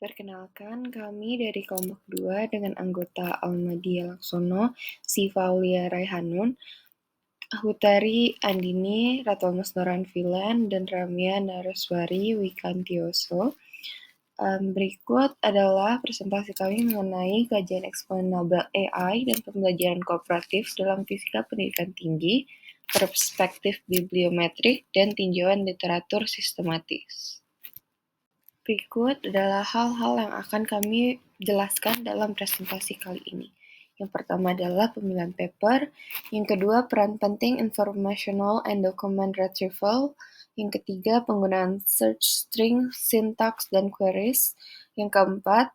Perkenalkan, kami dari kelompok 2 dengan anggota Almadia Laksono, Siva Aulia Raihanun, Hutari Andini, Ratolmus Noranfilan, dan Ramya Naraswari Wikantioso. Berikut adalah presentasi kami mengenai kajian explainable AI dan pembelajaran kooperatif dalam fisika pendidikan tinggi, perspektif bibliometrik, dan tinjauan literatur sistematis. Berikut adalah hal-hal yang akan kami jelaskan dalam presentasi kali ini. Yang pertama adalah pemilihan paper, yang kedua peran penting informational and document retrieval, yang ketiga penggunaan search string, syntax, dan queries, yang keempat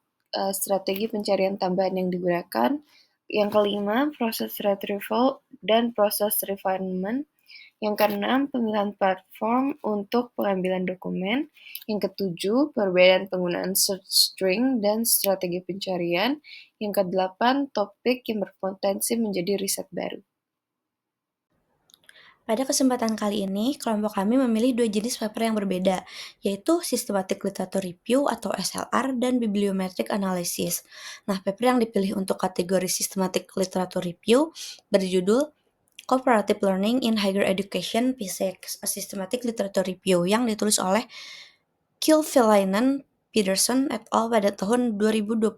strategi pencarian tambahan yang digunakan, yang kelima proses retrieval dan proses refinement, yang keenam, pemilihan platform untuk pengambilan dokumen. Yang ketujuh, perbedaan penggunaan search string dan strategi pencarian. Yang kedelapan, topik yang berpotensi menjadi riset baru. Pada kesempatan kali ini, kelompok kami memilih dua jenis paper yang berbeda, yaitu Systematic Literature Review atau SLR dan Bibliometric Analysis. Nah, paper yang dipilih untuk kategori Systematic Literature Review berjudul Cooperative Learning in Higher Education P6, a Systematic Literature Review yang ditulis oleh Kilvelainen Peterson et al. Pada tahun 2023.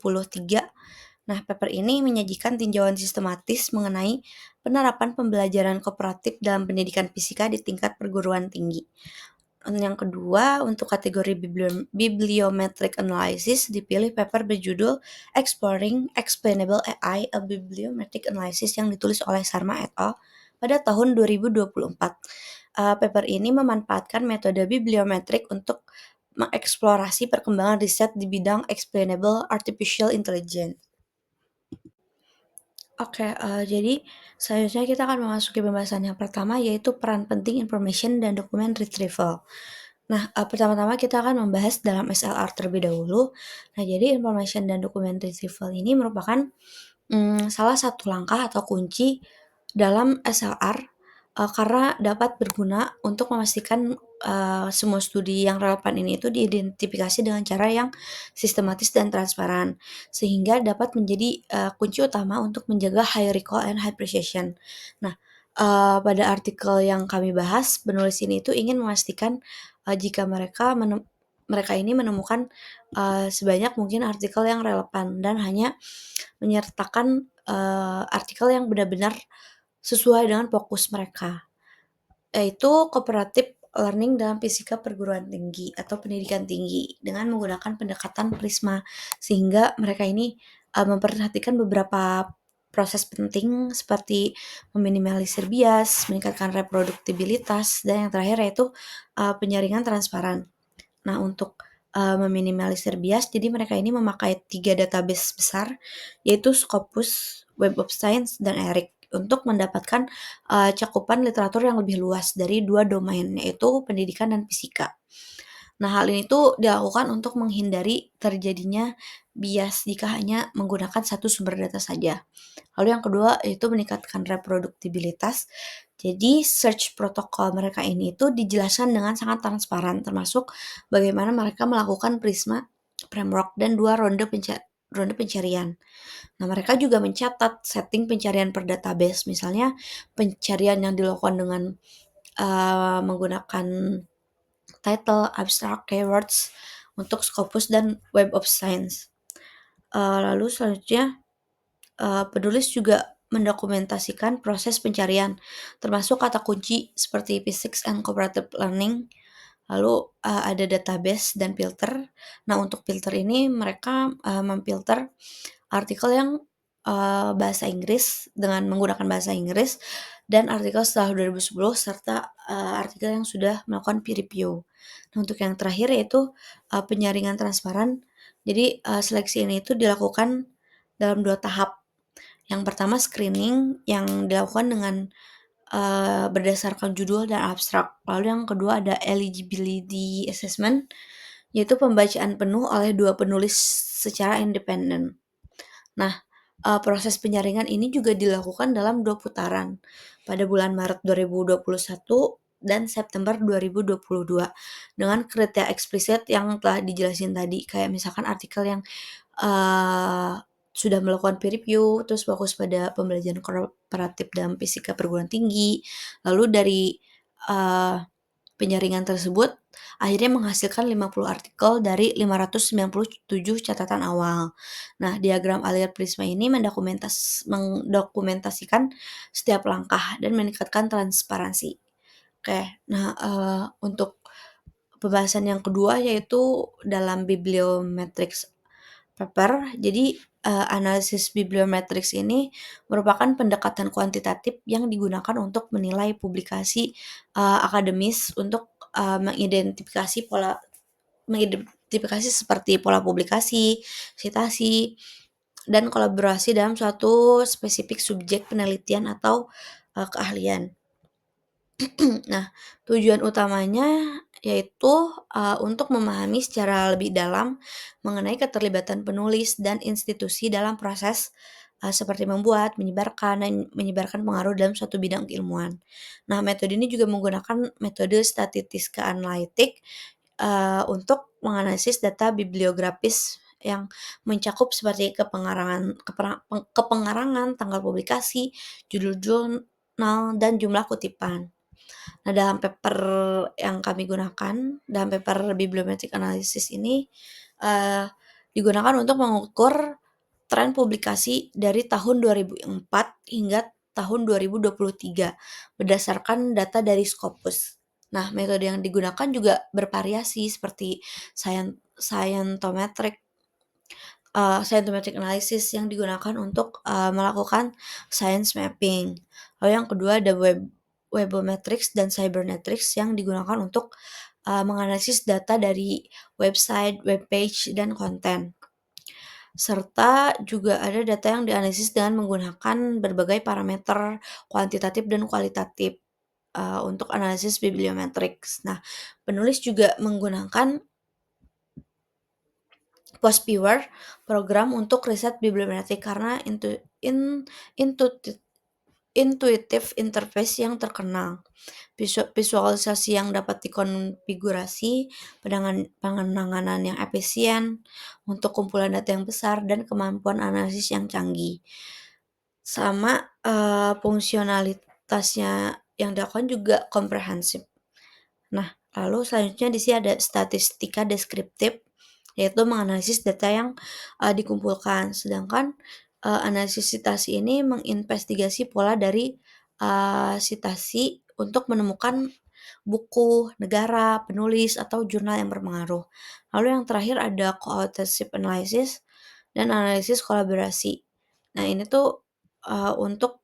Nah, paper ini menyajikan tinjauan sistematis mengenai penerapan pembelajaran kooperatif dalam pendidikan fisika di tingkat perguruan tinggi. Dan yang kedua, untuk kategori bibliometric analysis dipilih paper berjudul Exploring Explainable AI, a Bibliometric Analysis yang ditulis oleh Sharma et al. Pada tahun 2024. Paper ini memanfaatkan metode bibliometrik untuk mengeksplorasi perkembangan riset di bidang explainable artificial intelligence. Oke, jadi selanjutnya kita akan memasuki pembahasan yang pertama, yaitu peran penting information dan dokumen retrieval. Nah, pertama-tama kita akan membahas dalam SLR terlebih dahulu. Nah, jadi information dan dokumen retrieval ini merupakan salah satu langkah atau kunci dalam SLR, karena dapat berguna untuk memastikan, semua studi yang relevan ini itu diidentifikasi dengan cara yang sistematis dan transparan, sehingga dapat menjadi, kunci utama untuk menjaga high recall and high precision. Nah, pada artikel yang kami bahas, penulis ini itu ingin memastikan, jika mereka ini menemukan, sebanyak mungkin artikel yang relevan dan hanya menyertakan, artikel yang benar-benar sesuai dengan fokus mereka, yaitu cooperative learning dalam fisika perguruan tinggi atau pendidikan tinggi dengan menggunakan pendekatan prisma, sehingga mereka ini, memperhatikan beberapa proses penting seperti meminimalisir bias, meningkatkan reproduksibilitas, dan yang terakhir yaitu, penyaringan transparan. Nah, untuk, meminimalisir bias, jadi mereka ini memakai 3 database besar, yaitu Scopus, Web of Science, dan ERIC untuk mendapatkan, cakupan literatur yang lebih luas dari 2 domain, yaitu pendidikan dan fisika. Nah, hal ini tuh dilakukan untuk menghindari terjadinya bias jika hanya menggunakan satu sumber data saja. Lalu yang kedua yaitu meningkatkan reproduksibilitas. Jadi search protokol mereka ini itu dijelaskan dengan sangat transparan, termasuk bagaimana mereka melakukan Prisma framework dan 2 ronde pencarian. Nah, mereka juga mencatat setting pencarian per database, misalnya pencarian yang dilakukan dengan menggunakan title, abstract, keywords untuk Scopus dan Web of Science. Lalu selanjutnya penulis juga mendokumentasikan proses pencarian, termasuk kata kunci seperti physics and cooperative learning. Lalu ada database dan filter. Nah, untuk filter ini mereka memfilter artikel yang bahasa Inggris dengan menggunakan bahasa Inggris dan artikel setelah 2010 serta artikel yang sudah melakukan peer review. Nah, untuk yang terakhir yaitu penyaringan transparan. Jadi seleksi ini itu dilakukan dalam 2 tahap. Yang pertama screening yang dilakukan dengan berdasarkan judul dan abstrak. Lalu yang kedua ada eligibility assessment, yaitu pembacaan penuh oleh 2 penulis secara independen. Nah, proses penyaringan ini juga dilakukan dalam 2 putaran. Pada bulan Maret 2021 dan September 2022 dengan kriteria eksplisit yang telah dijelasin tadi, kayak misalkan artikel yang sudah melakukan peer review, terus fokus pada pembelajaran kooperatif dalam fisika perguruan tinggi. Lalu dari penyaringan tersebut akhirnya menghasilkan 50 artikel dari 597 catatan awal. Nah, diagram Alert Prisma ini mendokumentasikan setiap langkah dan meningkatkan transparansi. Oke, nah untuk pembahasan yang kedua yaitu dalam bibliometrics paper. Jadi, analisis bibliometrics ini merupakan pendekatan kuantitatif yang digunakan untuk menilai publikasi, akademis untuk, mengidentifikasi seperti pola publikasi, sitasi, dan kolaborasi dalam suatu spesifik subjek penelitian atau, keahlian. Nah, tujuan utamanya yaitu, untuk memahami secara lebih dalam mengenai keterlibatan penulis dan institusi dalam proses, seperti membuat, menyebarkan, dan menyebarkan pengaruh dalam suatu bidang keilmuan. Nah, metode ini juga menggunakan metode statistical analytic, untuk menganalisis data bibliografis yang mencakup seperti kepengarangan, tanggal publikasi, judul jurnal, dan jumlah kutipan. Nah, dalam paper bibliometric analysis ini, eee, digunakan untuk mengukur tren publikasi dari tahun 2004 hingga tahun 2023 berdasarkan data dari Scopus. Nah, metode yang digunakan juga bervariasi seperti scientometric analysis yang digunakan untuk, melakukan science mapping. Lalu yang kedua ada webometrics dan cybermetrics yang digunakan untuk, menganalisis data dari website, web page, dan konten. Serta juga ada data yang dianalisis dengan menggunakan berbagai parameter kuantitatif dan kualitatif, untuk analisis bibliometrics. Nah, penulis juga menggunakan Postpeware, program untuk riset bibliometrik karena intuitive interface yang terkenal, visualisasi yang dapat dikonfigurasi, penanganan yang efisien untuk kumpulan data yang besar, dan kemampuan analisis yang canggih. Sama, fungsionalitasnya yang dilakukan juga komprehensif. Nah, lalu selanjutnya di sini ada statistika deskriptif, yaitu menganalisis data yang, dikumpulkan. Sedangkan, analisis sitasi ini menginvestigasi pola dari, sitasi untuk menemukan buku, negara, penulis, atau jurnal yang berpengaruh. Lalu yang terakhir ada qualitative analysis dan analisis kolaborasi. Nah, ini tuh, untuk,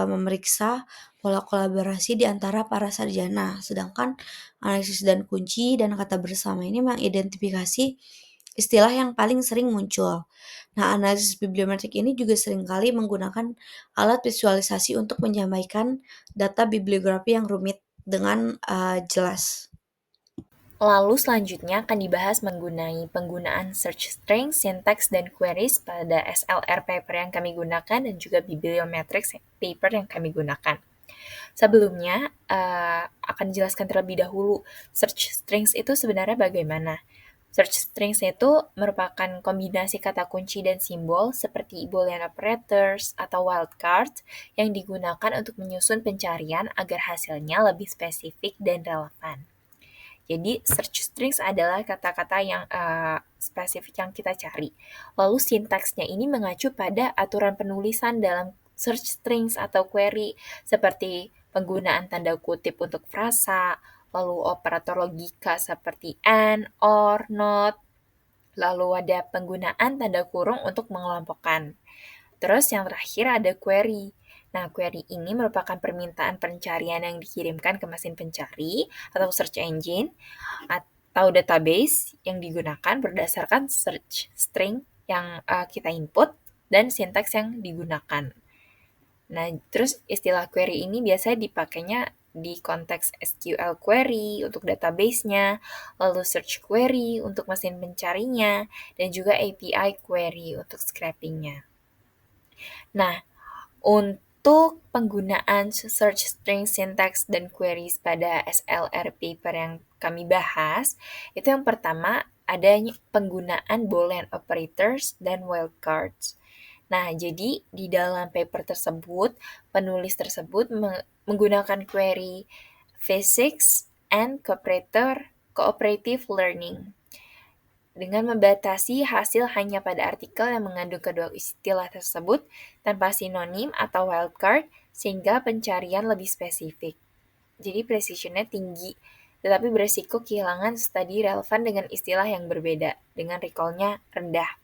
memeriksa pola kolaborasi di antara para sarjana, sedangkan analisis dan kunci dan kata bersama ini mengidentifikasi istilah yang paling sering muncul. Nah, analisis bibliometrik ini juga seringkali menggunakan alat visualisasi untuk menyampaikan data bibliografi yang rumit dengan jelas. Lalu selanjutnya akan dibahas mengenai penggunaan search string, syntax, dan queries pada SLR paper yang kami gunakan dan juga bibliometrics paper yang kami gunakan. Sebelumnya, akan dijelaskan terlebih dahulu, search strings itu sebenarnya bagaimana. Search strings itu merupakan kombinasi kata kunci dan simbol seperti Boolean operators atau wildcard yang digunakan untuk menyusun pencarian agar hasilnya lebih spesifik dan relevan. Jadi search strings adalah kata-kata yang spesifik yang kita cari. Lalu sintaksnya ini mengacu pada aturan penulisan dalam search strings atau query seperti penggunaan tanda kutip untuk frasa, lalu operator logika seperti and, or, not, lalu ada penggunaan tanda kurung untuk mengelompokkan. Terus yang terakhir ada query. Nah, query ini merupakan permintaan pencarian yang dikirimkan ke mesin pencari atau search engine atau database yang digunakan berdasarkan search string yang kita input dan sintaks yang digunakan. Nah, terus istilah query ini biasanya dipakainya di konteks SQL query untuk database-nya, lalu search query untuk mesin pencarinya, dan juga API query untuk scraping-nya. Nah, Untuk penggunaan search string syntax dan queries pada SLR paper yang kami bahas, itu yang pertama ada penggunaan Boolean operators dan wildcards. Nah, jadi di dalam paper tersebut, penulis tersebut menggunakan query physics and cooperative learning dengan membatasi hasil hanya pada artikel yang mengandung kedua istilah tersebut tanpa sinonim atau wildcard, sehingga pencarian lebih spesifik. Jadi precision-nya tinggi, tetapi beresiko kehilangan studi relevan dengan istilah yang berbeda, dengan recall-nya rendah.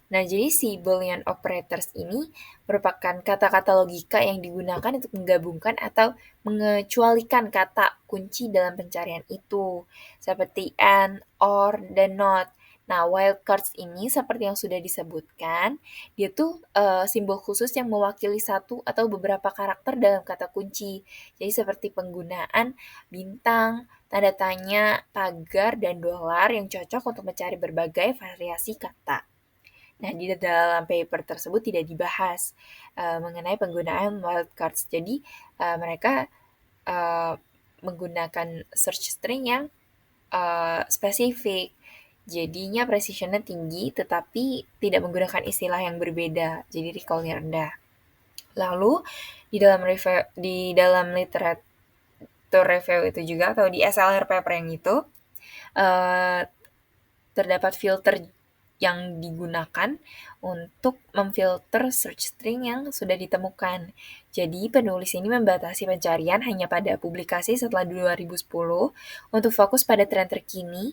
Nah, jadi si Boolean operators ini merupakan kata-kata logika yang digunakan untuk menggabungkan atau mengecualikan kata kunci dalam pencarian itu, seperti and, or, dan not. Nah, wildcards ini seperti yang sudah disebutkan, dia tuh simbol khusus yang mewakili satu atau beberapa karakter dalam kata kunci. Jadi seperti penggunaan bintang, tanda tanya, pagar, dan dolar yang cocok untuk mencari berbagai variasi kata. Nah, di dalam paper tersebut tidak dibahas mengenai penggunaan wildcards. Jadi, mereka menggunakan search string yang spesifik. Jadinya precision-nya tinggi, tetapi tidak menggunakan istilah yang berbeda. Jadi recall-nya rendah. Lalu, di dalam literatur review itu juga, atau di SLR paper yang itu, terdapat filter yang digunakan untuk memfilter search string yang sudah ditemukan. Jadi, penulis ini membatasi pencarian hanya pada publikasi setelah 2010 untuk fokus pada tren terkini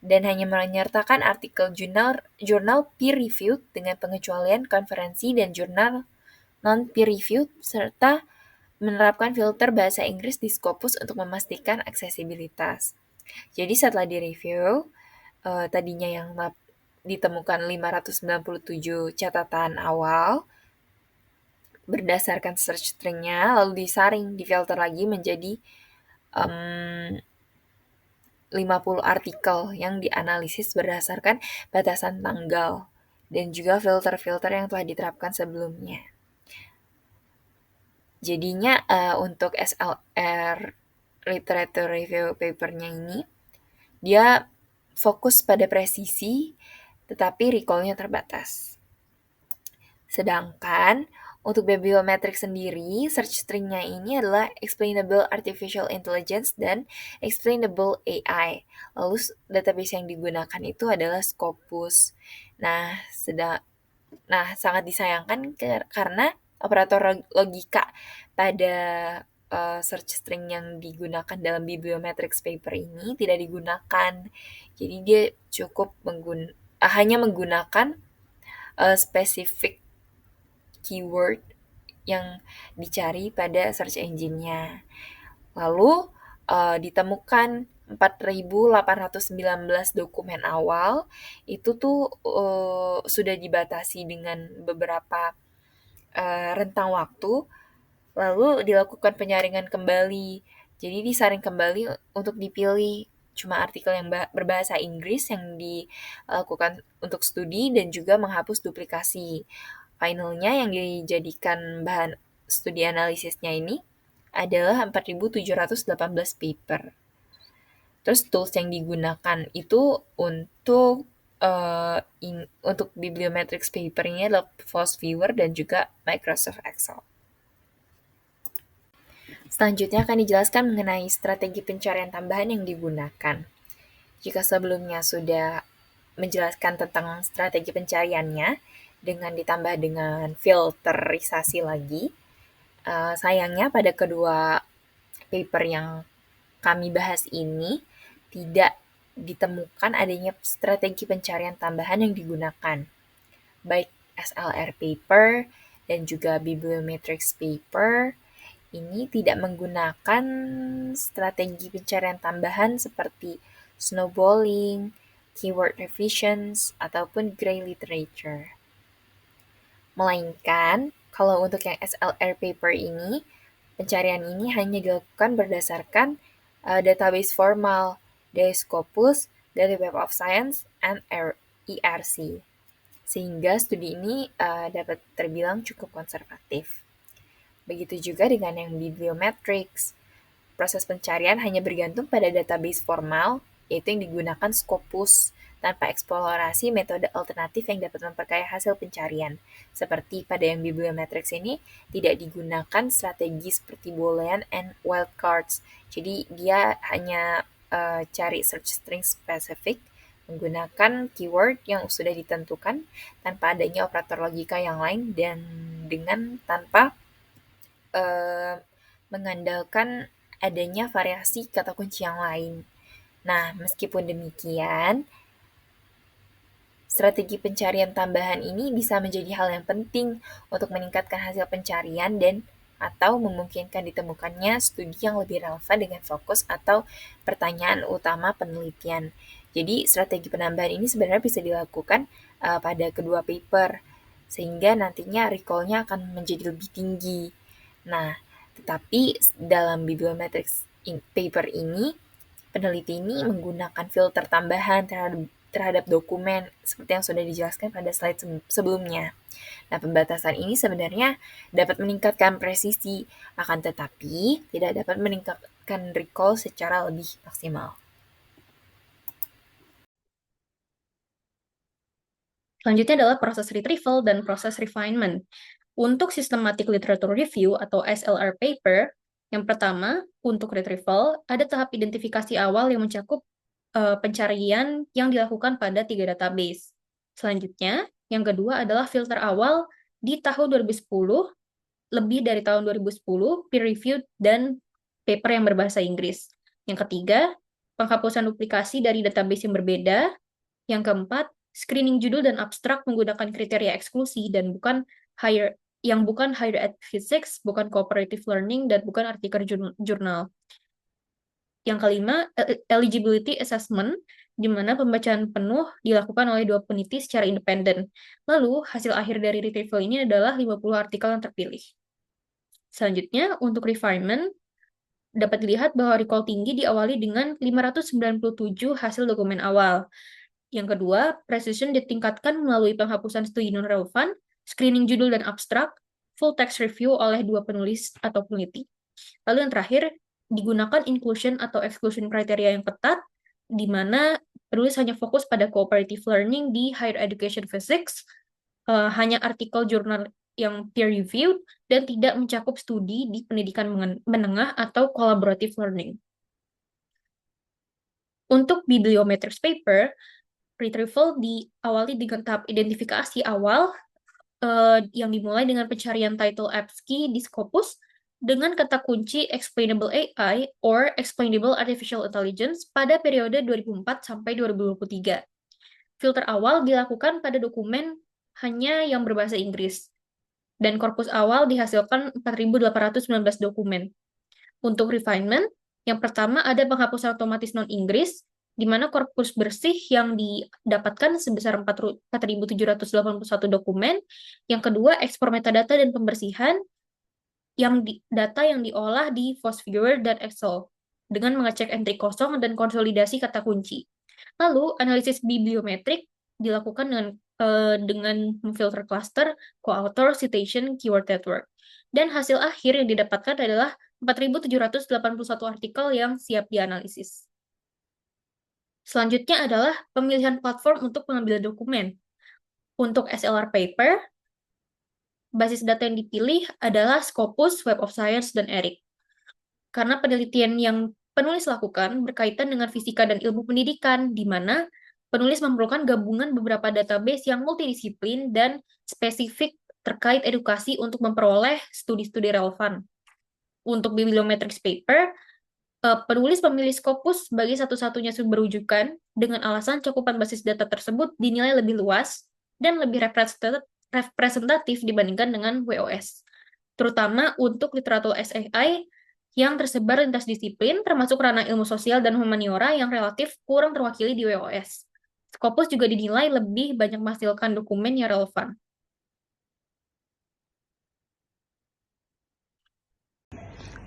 dan hanya menyertakan artikel jurnal peer-reviewed dengan pengecualian konferensi dan jurnal non-peer-reviewed serta menerapkan filter bahasa Inggris di Scopus untuk memastikan aksesibilitas. Jadi setelah direview, tadinya yang ditemukan 597 catatan awal berdasarkan search string-nya, lalu disaring, difilter lagi menjadi 50 artikel yang dianalisis berdasarkan batasan tanggal dan juga filter-filter yang telah diterapkan sebelumnya. Jadinya untuk SLR Literature Review paper-nya ini, dia fokus pada presisi, tetapi recall-nya terbatas. Sedangkan untuk bibliometrik sendiri, search string-nya ini adalah Explainable Artificial Intelligence dan Explainable AI. Lalu database yang digunakan itu adalah Scopus. Nah, sangat disayangkan karena operator logika pada search string yang digunakan dalam bibliometrics paper ini tidak digunakan. Jadi dia cukup hanya menggunakan spesifik keyword yang dicari pada search engine-nya. Lalu ditemukan 4.819 dokumen awal, itu tuh sudah dibatasi dengan beberapa rentang waktu, lalu dilakukan penyaringan kembali. Jadi disaring kembali untuk dipilih cuma artikel yang berbahasa Inggris yang dilakukan untuk studi dan juga menghapus duplikasi. Finalnya yang dijadikan bahan studi analisisnya ini adalah 4.718 paper. Terus tools yang digunakan itu untuk bibliometrics paper ini adalah FOSS Viewer dan juga Microsoft Excel. Selanjutnya akan dijelaskan mengenai strategi pencarian tambahan yang digunakan. Jika sebelumnya sudah menjelaskan tentang strategi pencariannya, dengan ditambah dengan filterisasi lagi, sayangnya pada kedua paper yang kami bahas ini tidak ditemukan adanya strategi pencarian tambahan yang digunakan, baik SLR paper dan juga bibliometrics paper ini tidak menggunakan strategi pencarian tambahan seperti snowballing, keyword revisions, ataupun gray literature. Melainkan, kalau untuk yang SLR paper ini, pencarian ini hanya dilakukan berdasarkan database formal dari Scopus, dari Web of Science, and ERC. Sehingga studi ini dapat terbilang cukup konservatif. Begitu juga dengan yang bibliometrics. Proses pencarian hanya bergantung pada database formal, yaitu yang digunakan Scopus, tanpa eksplorasi metode alternatif yang dapat memperkaya hasil pencarian. Seperti pada yang bibliometrics ini, tidak digunakan strategi seperti Boolean and wildcards. Jadi dia hanya cari search string spesifik menggunakan keyword yang sudah ditentukan tanpa adanya operator logika yang lain dan dengan tanpa eh, mengandalkan adanya variasi kata kunci yang lain. Nah, meskipun demikian, strategi pencarian tambahan ini bisa menjadi hal yang penting untuk meningkatkan hasil pencarian dan atau memungkinkan ditemukannya studi yang lebih relevan dengan fokus atau pertanyaan utama penelitian. Jadi, strategi penambahan ini sebenarnya bisa dilakukan pada kedua paper, sehingga nantinya recall-nya akan menjadi lebih tinggi. Nah, tetapi dalam bibliometrics paper ini, peneliti ini menggunakan filter tambahan terhadap dokumen seperti yang sudah dijelaskan pada slide sebelumnya. Nah, pembatasan ini sebenarnya dapat meningkatkan presisi, akan tetapi tidak dapat meningkatkan recall secara lebih maksimal. Selanjutnya adalah proses retrieval dan proses refinement. Untuk systematic literature review atau SLR paper, yang pertama, untuk retrieval, ada tahap identifikasi awal yang mencakup pencarian yang dilakukan pada 3 database. Selanjutnya, yang kedua adalah filter awal di tahun 2010, lebih dari tahun 2010, peer-reviewed, dan paper yang berbahasa Inggris. Yang ketiga, penghapusan duplikasi dari database yang berbeda. Yang keempat, screening judul dan abstrak menggunakan kriteria eksklusi dan bukan higher ed physics, bukan cooperative learning, dan bukan artikel jurnal. Yang kelima, eligibility assessment, di mana pembacaan penuh dilakukan oleh 2 peneliti secara independen. Lalu, hasil akhir dari retrieval ini adalah 50 artikel yang terpilih. Selanjutnya, untuk refinement, dapat dilihat bahwa recall tinggi diawali dengan 597 hasil dokumen awal. Yang kedua, precision ditingkatkan melalui penghapusan studi non-relevan, screening judul dan abstrak, full text review oleh 2 penulis atau peneliti. Lalu yang terakhir, digunakan inclusion atau exclusion kriteria yang ketat, di mana penulis hanya fokus pada cooperative learning di higher education physics, hanya artikel jurnal yang peer-reviewed, dan tidak mencakup studi di pendidikan menengah atau collaborative learning. Untuk bibliometrics paper, retrieval diawali dengan tahap identifikasi awal yang dimulai dengan pencarian title apps key di Scopus dengan kata kunci explainable AI or explainable artificial intelligence pada periode 2004 sampai 2023. Filter awal dilakukan pada dokumen hanya yang berbahasa Inggris, dan korpus awal dihasilkan 4.819 dokumen. Untuk refinement, yang pertama ada penghapusan otomatis non-Inggris, di mana korpus bersih yang didapatkan sebesar 4.781 dokumen. Yang kedua, ekspor metadata dan pembersihan, data yang diolah di FOSS-Viewer dan Excel, dengan mengecek entry kosong dan konsolidasi kata kunci. Lalu, analisis bibliometrik dilakukan dengan memfilter cluster, co-author, citation, keyword network. Dan hasil akhir yang didapatkan adalah 4.781 artikel yang siap dianalisis. Selanjutnya adalah pemilihan platform untuk pengambilan dokumen. Untuk SLR paper, basis data yang dipilih adalah Scopus, Web of Science, dan ERIC. Karena penelitian yang penulis lakukan berkaitan dengan fisika dan ilmu pendidikan, di mana penulis memerlukan gabungan beberapa database yang multidisiplin dan spesifik terkait edukasi untuk memperoleh studi-studi relevan. Untuk bibliometrics paper, penulis memilih Scopus sebagai satu-satunya sumber rujukan dengan alasan cakupan basis data tersebut dinilai lebih luas dan lebih representatif dibandingkan dengan WOS, terutama untuk literatur SAI yang tersebar lintas disiplin, termasuk ranah ilmu sosial dan humaniora yang relatif kurang terwakili di WOS. Scopus juga dinilai lebih banyak menghasilkan dokumen yang relevan.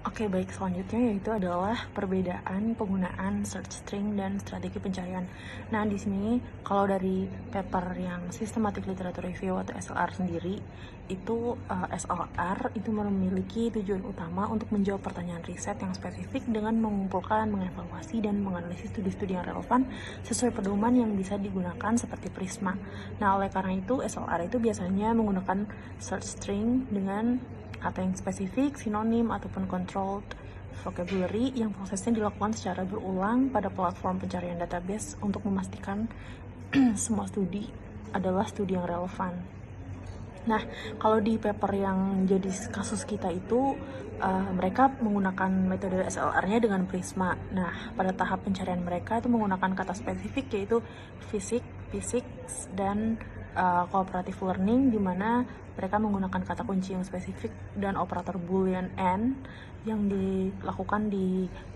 Oke, baik, selanjutnya yaitu adalah perbedaan penggunaan search string dan strategi pencarian. Nah, di sini kalau dari paper yang Systematic Literature Review atau SLR sendiri, itu SLR itu memiliki tujuan utama untuk menjawab pertanyaan riset yang spesifik dengan mengumpulkan, mengevaluasi, dan menganalisis studi-studi yang relevan sesuai pedoman yang bisa digunakan seperti Prisma. Nah, oleh karena itu SLR itu biasanya menggunakan search string dengan kata yang spesifik, sinonim, ataupun controlled vocabulary yang prosesnya dilakukan secara berulang pada platform pencarian database untuk memastikan semua studi adalah studi yang relevan. Nah, kalau di paper yang jadi kasus kita itu, mereka menggunakan metode SLR-nya dengan Prisma. Nah, pada tahap pencarian mereka itu menggunakan kata spesifik yaitu physics, dan cooperative learning, di mana mereka menggunakan kata kunci yang spesifik dan operator boolean and yang dilakukan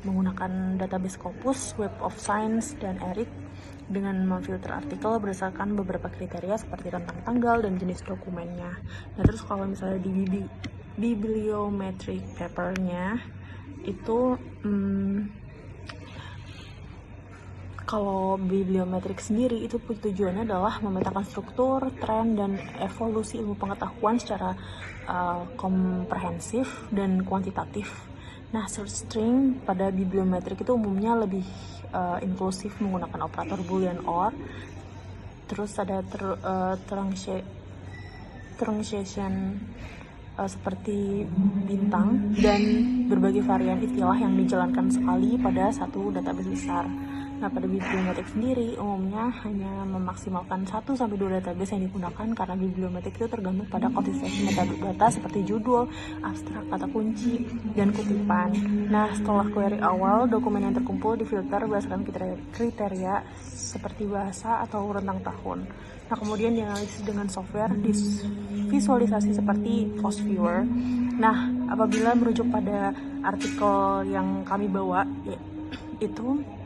menggunakan database Scopus, Web of Science, dan ERIC dengan memfilter artikel berdasarkan beberapa kriteria seperti rentang tanggal dan jenis dokumennya. Nah, terus kalau misalnya di bibliometric papernya itu kalau bibliometrik sendiri itu tujuannya adalah memetakan struktur, tren, dan evolusi ilmu pengetahuan secara komprehensif dan kuantitatif. Nah, search string pada bibliometrik itu umumnya lebih inklusif menggunakan operator boolean or, terus ada truncation seperti bintang, dan berbagai varian istilah yang dijalankan sekali pada satu database besar. Nah, pada bibliometrik sendiri umumnya hanya memaksimalkan 1-2 database yang digunakan karena bibliometrik itu tergantung pada konsistensi metadata seperti judul, abstrak, kata kunci, dan kutipan. Nah, setelah query awal, dokumen yang terkumpul difilter berdasarkan kriteria seperti bahasa atau rentang tahun. Nah, kemudian dianalisis dengan software visualisasi seperti PostViewer. Nah, apabila merujuk pada artikel yang kami bawa, itu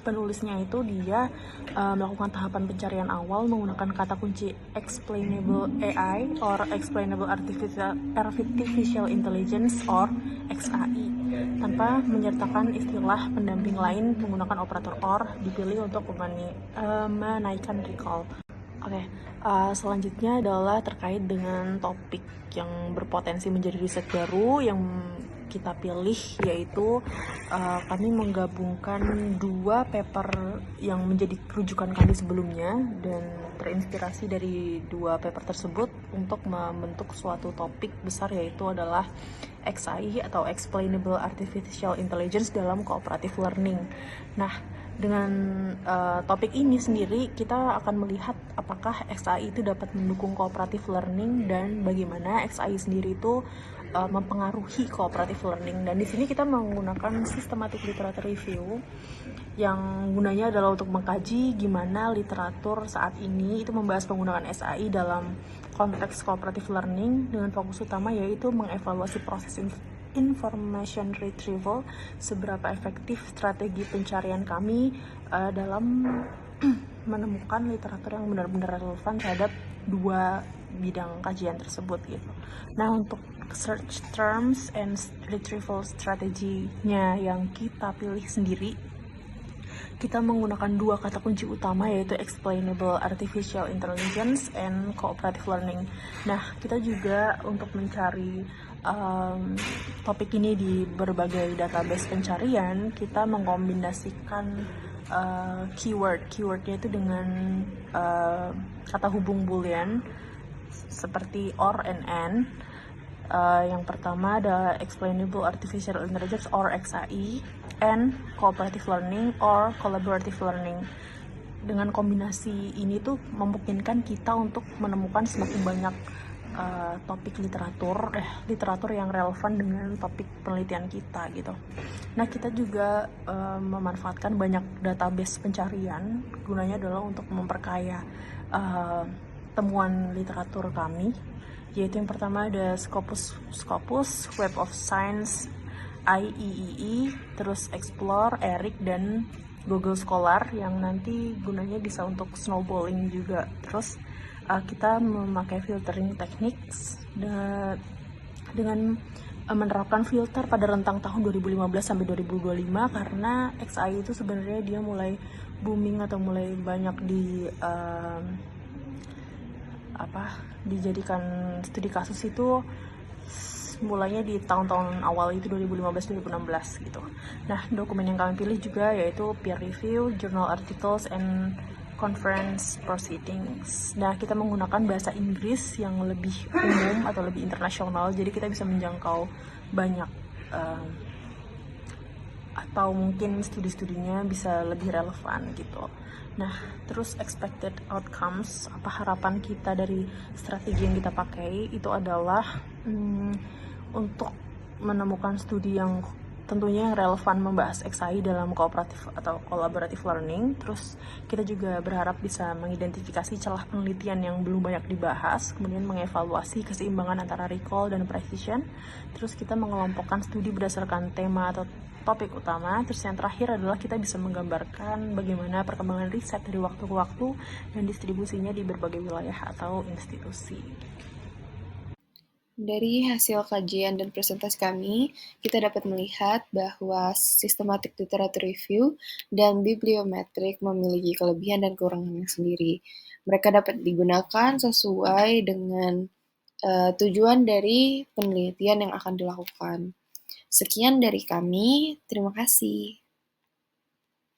penulisnya itu dia melakukan tahapan pencarian awal menggunakan kata kunci explainable AI or explainable artificial intelligence or XAI tanpa menyertakan istilah pendamping lain menggunakan operator OR dipilih untuk menaikkan recall. Oke, selanjutnya adalah terkait dengan topik yang berpotensi menjadi riset baru yang kita pilih, yaitu kami menggabungkan 2 paper yang menjadi rujukan kami sebelumnya dan terinspirasi dari 2 paper tersebut untuk membentuk suatu topik besar, yaitu adalah XAI atau Explainable Artificial Intelligence dalam Cooperative Learning. Nah, dengan topik ini sendiri kita akan melihat apakah XAI itu dapat mendukung cooperative learning dan bagaimana XAI sendiri itu mempengaruhi cooperative learning. Dan di sini kita menggunakan systematic literature review yang gunanya adalah untuk mengkaji gimana literatur saat ini itu membahas penggunaan XAI dalam konteks cooperative learning dengan fokus utama yaitu mengevaluasi proses information retrieval, seberapa efektif strategi pencarian kami dalam menemukan literatur yang benar-benar relevan terhadap 2 bidang kajian tersebut gitu. Nah, untuk search terms and retrieval strateginya yang kita pilih sendiri, kita menggunakan 2 kata kunci utama yaitu explainable artificial intelligence and cooperative learning. Nah, kita juga untuk mencari topik ini di berbagai database pencarian, kita mengkombinasikan keywordnya itu dengan kata hubung boolean seperti or and and. Yang pertama ada explainable artificial intelligence or XAI and cooperative learning or collaborative learning. Dengan kombinasi ini tuh memungkinkan kita untuk menemukan semakin banyak topik literatur yang relevan dengan topik penelitian kita gitu. Nah, kita juga memanfaatkan banyak database pencarian, gunanya adalah untuk memperkaya temuan literatur kami, yaitu yang pertama ada Scopus, Web of Science, IEEE, terus Explore, ERIC, dan Google Scholar yang nanti gunanya bisa untuk snowballing juga. Terus kita memakai filtering techniques dengan menerapkan filter pada rentang tahun 2015 sampai 2025 karena XI itu sebenarnya dia mulai booming atau mulai banyak dijadikan studi kasus itu mulainya di tahun-tahun awal itu 2015-2016 gitu. Nah, dokumen yang kami pilih juga yaitu peer review, journal articles, and conference proceedings. Nah, kita menggunakan bahasa Inggris yang lebih umum atau lebih internasional, jadi kita bisa menjangkau banyak atau mungkin studi-studinya bisa lebih relevan gitu. Nah, terus expected outcomes, apa harapan kita dari strategi yang kita pakai itu adalah untuk menemukan studi yang tentunya yang relevan membahas XI dalam kooperatif atau collaborative learning. Terus kita juga berharap bisa mengidentifikasi celah penelitian yang belum banyak dibahas, kemudian mengevaluasi keseimbangan antara recall dan precision. Terus kita mengelompokkan studi berdasarkan tema atau topik utama. Terus yang terakhir adalah kita bisa menggambarkan bagaimana perkembangan riset dari waktu ke waktu dan distribusinya di berbagai wilayah atau institusi. Dari hasil kajian dan presentasi kami, kita dapat melihat bahwa systematic literature review dan bibliometrik memiliki kelebihan dan kekurangannya sendiri. Mereka dapat digunakan sesuai dengan tujuan dari penelitian yang akan dilakukan. Sekian dari kami, terima kasih.